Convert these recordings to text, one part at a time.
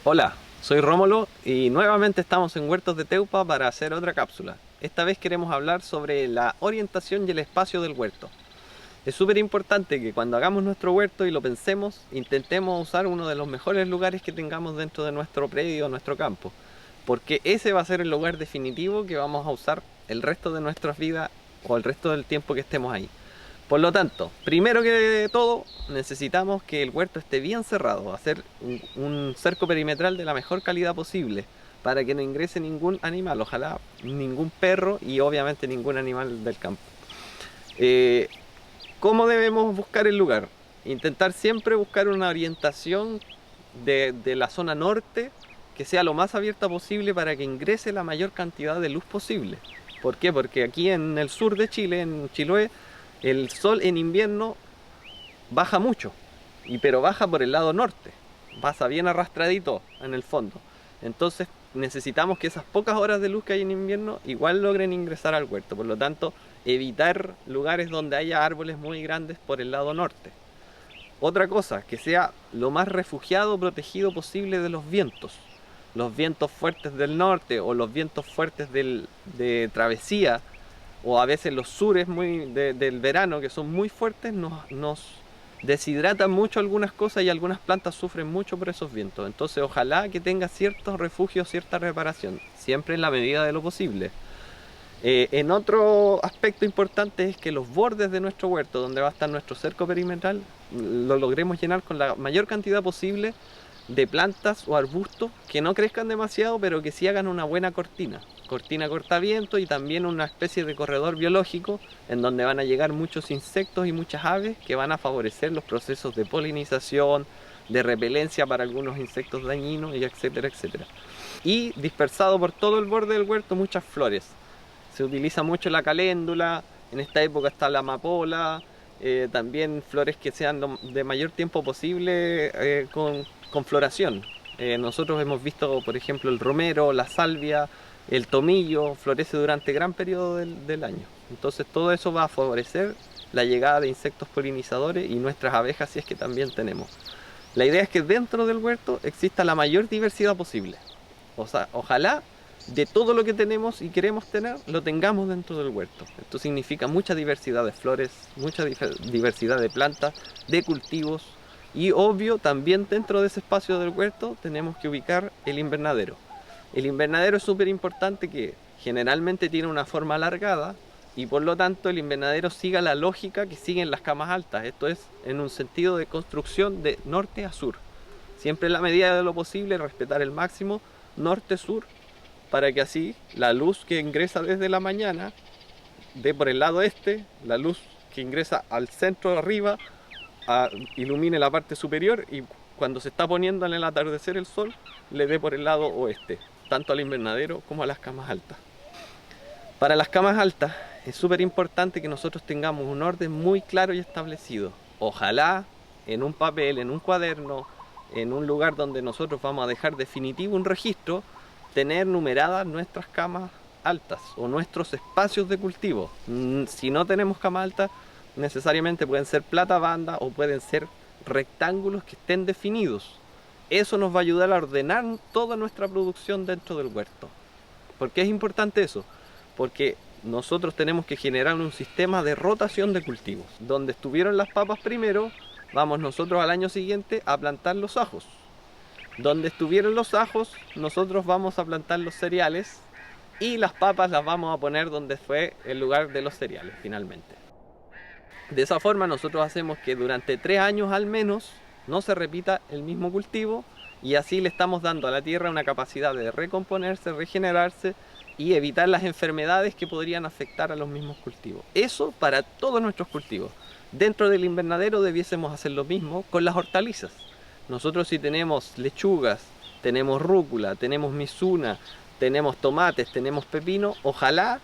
Hola, soy Rómulo y nuevamente estamos en Huertos de Teupa para hacer otra cápsula. Esta vez queremos hablar sobre la orientación y el espacio del huerto. Es súper importante que cuando hagamos nuestro huerto y lo pensemos, intentemos usar uno de los mejores lugares que tengamos dentro de nuestro predio, nuestro campo, porque ese va a ser el lugar definitivo que vamos a usar el resto de nuestras vidas o el resto del tiempo que estemos ahí. Por lo tanto, primero que todo, necesitamos que el huerto esté bien cerrado, hacer un cerco perimetral de la mejor calidad posible para que no ingrese ningún animal, ojalá ningún perro y obviamente ningún animal del campo. Eh, ¿Cómo debemos buscar el lugar? Intentar siempre buscar una orientación de la zona norte que sea lo más abierta posible para que ingrese la mayor cantidad de luz posible. ¿Por qué? Porque aquí en el sur de Chile, en Chiloé, el sol en invierno baja mucho, pero baja por el lado norte, pasa bien arrastradito en el fondo. Entonces necesitamos que esas pocas horas de luz que hay en invierno igual logren ingresar al huerto. Por lo tanto, evitar lugares donde haya árboles muy grandes por el lado norte. Otra cosa, que sea lo más refugiado, protegido posible de los vientos. Los vientos fuertes del norte o los vientos fuertes de travesía o a veces los sures del verano que son muy fuertes nos deshidratan mucho algunas cosas y algunas plantas sufren mucho por esos vientos. Entonces ojalá que tenga ciertos refugios, cierta reparación, siempre en la medida de lo posible. En otro aspecto importante es que los bordes de nuestro huerto, donde va a estar nuestro cerco perimetral, lo logremos llenar con la mayor cantidad posible de plantas o arbustos que no crezcan demasiado, pero que sí hagan una buena cortina. Cortina cortaviento y también una especie de corredor biológico en donde van a llegar muchos insectos y muchas aves que van a favorecer los procesos de polinización, de repelencia para algunos insectos dañinos, y etcétera, etcétera. Y dispersado por todo el borde del huerto muchas flores. Se utiliza mucho la caléndula, en esta época está la amapola, también flores que sean de mayor tiempo posible con floración. Nosotros hemos visto, por ejemplo, el romero, la salvia, el tomillo, florece durante gran periodo del año. Entonces todo eso va a favorecer la llegada de insectos polinizadores y nuestras abejas si es que también tenemos. La idea es que dentro del huerto exista la mayor diversidad posible. O sea, ojalá de todo lo que tenemos y queremos tener, lo tengamos dentro del huerto. Esto significa mucha diversidad de flores, mucha diversidad de plantas, de cultivos y obvio también dentro de ese espacio del huerto tenemos que ubicar el invernadero. El invernadero es súper importante que generalmente tiene una forma alargada y por lo tanto el invernadero siga la lógica que siguen las camas altas. Esto es en un sentido de construcción de norte a sur. Siempre en la medida de lo posible respetar el máximo norte-sur para que así la luz que ingresa desde la mañana dé por el lado este, la luz que ingresa al centro de arriba ilumine la parte superior y cuando se está poniendo en el atardecer el sol le dé por el lado oeste, tanto al invernadero como a las camas altas. Para las camas altas es súper importante que nosotros tengamos un orden muy claro y establecido. Ojalá en un papel, en un cuaderno, en un lugar donde nosotros vamos a dejar definitivo un registro, tener numeradas nuestras camas altas o nuestros espacios de cultivo. Si no tenemos camas altas, necesariamente pueden ser platabandas o pueden ser rectángulos que estén definidos. Eso nos va a ayudar a ordenar toda nuestra producción dentro del huerto. ¿Por qué es importante eso? Porque nosotros tenemos que generar un sistema de rotación de cultivos. Donde estuvieron las papas primero, vamos nosotros al año siguiente a plantar los ajos. Donde estuvieron los ajos, nosotros vamos a plantar los cereales y las papas las vamos a poner donde fue el lugar de los cereales finalmente. De esa forma nosotros hacemos que durante 3 años al menos no se repita el mismo cultivo y así le estamos dando a la tierra una capacidad de recomponerse, regenerarse y evitar las enfermedades que podrían afectar a los mismos cultivos. Eso para todos nuestros cultivos. Dentro del invernadero debiésemos hacer lo mismo con las hortalizas. Nosotros si tenemos lechugas, tenemos rúcula, tenemos mizuna, tenemos tomates, tenemos pepino, ojalá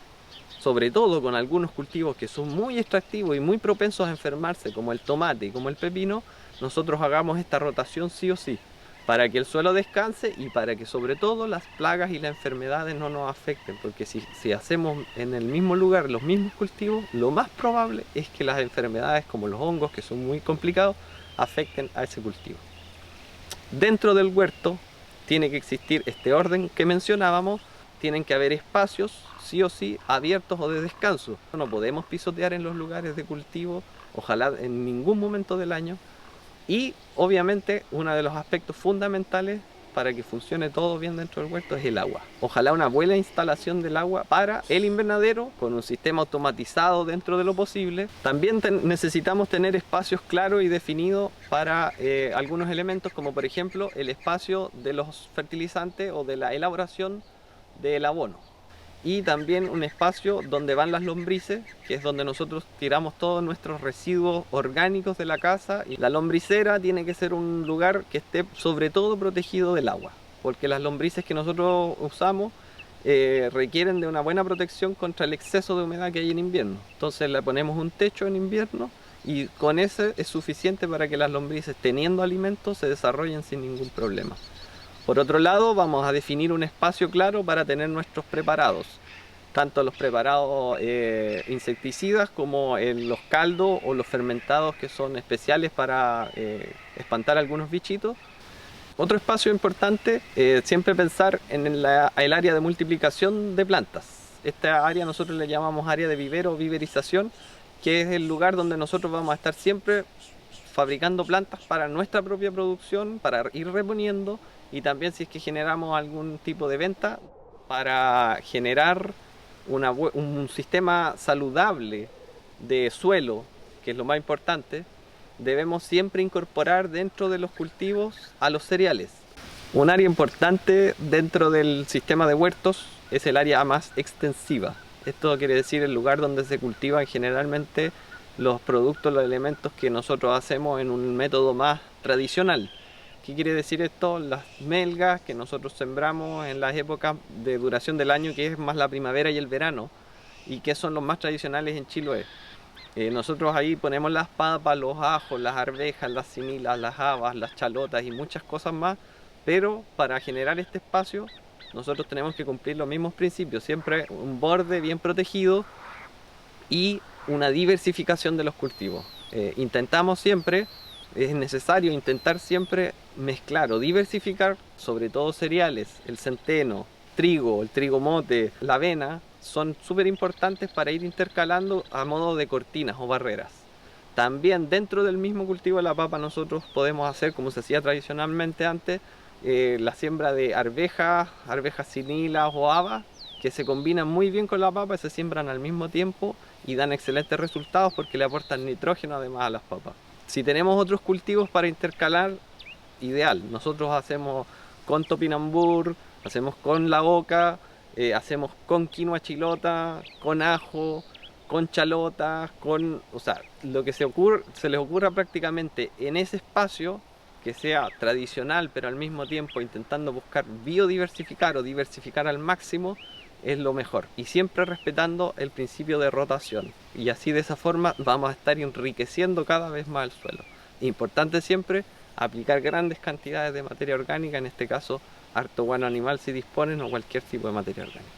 sobre todo con algunos cultivos que son muy extractivos y muy propensos a enfermarse, como el tomate y como el pepino, nosotros hagamos esta rotación sí o sí, para que el suelo descanse y para que sobre todo las plagas y las enfermedades no nos afecten, porque si hacemos en el mismo lugar los mismos cultivos, lo más probable es que las enfermedades como los hongos, que son muy complicados, afecten a ese cultivo. Dentro del huerto tiene que existir este orden que mencionábamos, tienen que haber espacios, sí o sí, abiertos o de descanso. No podemos pisotear en los lugares de cultivo, ojalá en ningún momento del año. Y obviamente uno de los aspectos fundamentales para que funcione todo bien dentro del huerto es el agua. Ojalá una buena instalación del agua para el invernadero con un sistema automatizado dentro de lo posible. También necesitamos tener espacios claros y definidos para algunos elementos, como por ejemplo el espacio de los fertilizantes o de la elaboración del abono. Y también un espacio donde van las lombrices, que es donde nosotros tiramos todos nuestros residuos orgánicos de la casa. Y la lombricera tiene que ser un lugar que esté sobre todo protegido del agua, porque las lombrices que nosotros usamos requieren de una buena protección contra el exceso de humedad que hay en invierno. Entonces le ponemos un techo en invierno y con ese es suficiente para que las lombrices, teniendo alimento, se desarrollen sin ningún problema. Por otro lado, vamos a definir un espacio claro para tener nuestros preparados, tanto los preparados insecticidas como los caldos o los fermentados que son especiales para espantar algunos bichitos. Otro espacio importante, siempre pensar en el área de multiplicación de plantas. Esta área nosotros le llamamos área de vivero o viverización, que es el lugar donde nosotros vamos a estar siempre fabricando plantas para nuestra propia producción, para ir reponiendo, y también si es que generamos algún tipo de venta, para generar un sistema saludable de suelo, que es lo más importante. Debemos siempre incorporar dentro de los cultivos a los cereales. Un área importante dentro del sistema de huertos es el área más extensiva. Esto quiere decir el lugar donde se cultivan generalmente los productos, los elementos que nosotros hacemos en un método más tradicional. ¿Qué quiere decir esto? Las melgas que nosotros sembramos en las épocas de duración del año, que es más la primavera y el verano, y que son los más tradicionales en Chiloé. Nosotros ahí ponemos las papas, los ajos, las arvejas, las similas, las habas, las chalotas y muchas cosas más, pero para generar este espacio nosotros tenemos que cumplir los mismos principios, siempre un borde bien protegido y una diversificación de los cultivos. Intentamos siempre, es necesario intentar siempre mezclar o diversificar, sobre todo cereales, el centeno, el trigo mote, la avena, son súper importantes para ir intercalando a modo de cortinas o barreras. También dentro del mismo cultivo de la papa nosotros podemos hacer, como se hacía tradicionalmente antes, la siembra de arvejas sinilas o habas, que se combinan muy bien con la papa y se siembran al mismo tiempo y dan excelentes resultados porque le aportan nitrógeno además a las papas. Si tenemos otros cultivos para intercalar, ideal. Nosotros hacemos con topinambur, hacemos con la oca, hacemos con quinoa chilota, con ajo, con chalotas, o sea, lo que se les ocurra prácticamente en ese espacio que sea tradicional, pero al mismo tiempo intentando buscar biodiversificar o diversificar al máximo, es lo mejor. Y siempre respetando el principio de rotación. Y así de esa forma vamos a estar enriqueciendo cada vez más el suelo. Importante siempre aplicar grandes cantidades de materia orgánica, en este caso harto guano animal si disponen o cualquier tipo de materia orgánica.